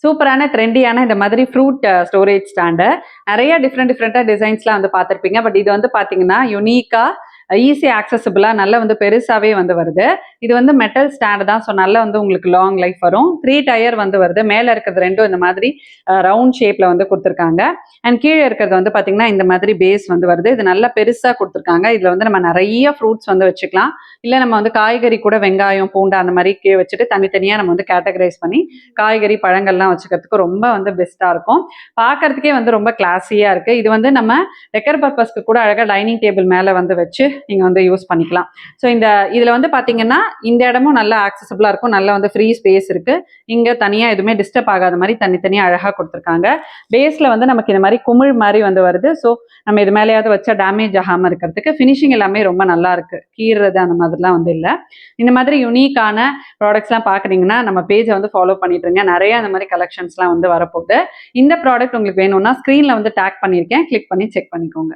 சூப்பரான ட்ரெண்டியான இந்த மாதிரி ஃப்ரூட் ஸ்டோரேஜ் ஸ்டாண்டு நிறைய டிஃப்ரெண்ட்டாக டிசைன்ஸ்லாம் வந்து பார்த்துருப்பீங்க. பட் இது வந்து பார்த்தீங்கன்னா யுனிக்காக ஈஸி ஆக்சசபிளாக நல்லா வந்து பெருசாகவே வந்து வருது. இது வந்து மெட்டல் ஸ்டாண்டு தான். ஸோ நல்லா வந்து உங்களுக்கு லாங் லைஃப் வரும். 3 டயர் வந்து வருது. மேலே இருக்கிறது ரெண்டும் இந்த மாதிரி ரவுண்ட் ஷேப்பில் வந்து கொடுத்துருக்காங்க. அண்ட் கீழே இருக்கிறது வந்து பார்த்தீங்கன்னா இந்த மாதிரி பேஸ் வந்து வருது. இது நல்லா பெருசாக கொடுத்துருக்காங்க. இதில் வந்து நம்ம நிறைய ஃப்ரூட்ஸ் வந்து வச்சுக்கலாம். இல்லை நம்ம வந்து காய்கறி கூட வெங்காயம் பூண்டு அந்த மாதிரி கீழே வச்சுட்டு தனித்தனியாக நம்ம வந்து கேட்டகரைஸ் பண்ணி காய்கறி பழங்கள்லாம் வச்சுக்கிறதுக்கு ரொம்ப வந்து பெஸ்ட்டாக இருக்கும். பார்க்கறதுக்கே வந்து ரொம்ப கிளாஸியாக இருக்குது. இது வந்து நம்ம டெக்கர் பர்பஸ்க்கு கூட அழகாக டைனிங் டேபிள் மேலே வந்து வச்சு நீங்கள் வந்து யூஸ் பண்ணிக்கலாம். ஸோ இதில் வந்து பார்த்தீங்கன்னா இந்த இடமும் நல்லா ஆக்சசபிளாக இருக்கும். நல்லா வந்து ஃப்ரீ ஸ்பேஸ் இருக்குது. இங்கே தனியாக எதுவுமே டிஸ்டர்ப் ஆகாத மாதிரி தனித்தனியாக அழகாக கொடுத்துருக்காங்க. பேஸில் வந்து நமக்கு இந்த மாதிரி குமிழ் மாதிரி வந்து வருது. ஸோ நம்ம இது மேலேயாவது வச்சா டேமேஜ் ஆகாமல் இருக்கிறதுக்கு ஃபினிஷிங் எல்லாமே ரொம்ப நல்லா இருக்குது. கீறுறது அந்த மாதிரிலாம் வந்து இல்லை. இந்த மாதிரி யூனிக்கான ப்ராடக்ட்ஸ்லாம் பார்க்குறீங்கன்னா நம்ம பேஜை வந்து ஃபாலோ பண்ணிட்டுருங்க. நிறைய அந்த மாதிரி கலெக்ஷன்ஸ்லாம் வந்து வரப்போகுது. இந்த ப்ராடக்ட் உங்களுக்கு வேணும்னா ஸ்க்ரீனில் வந்து டேக் பண்ணியிருக்கேன். கிளிக் பண்ணி செக் பண்ணிக்கோங்க.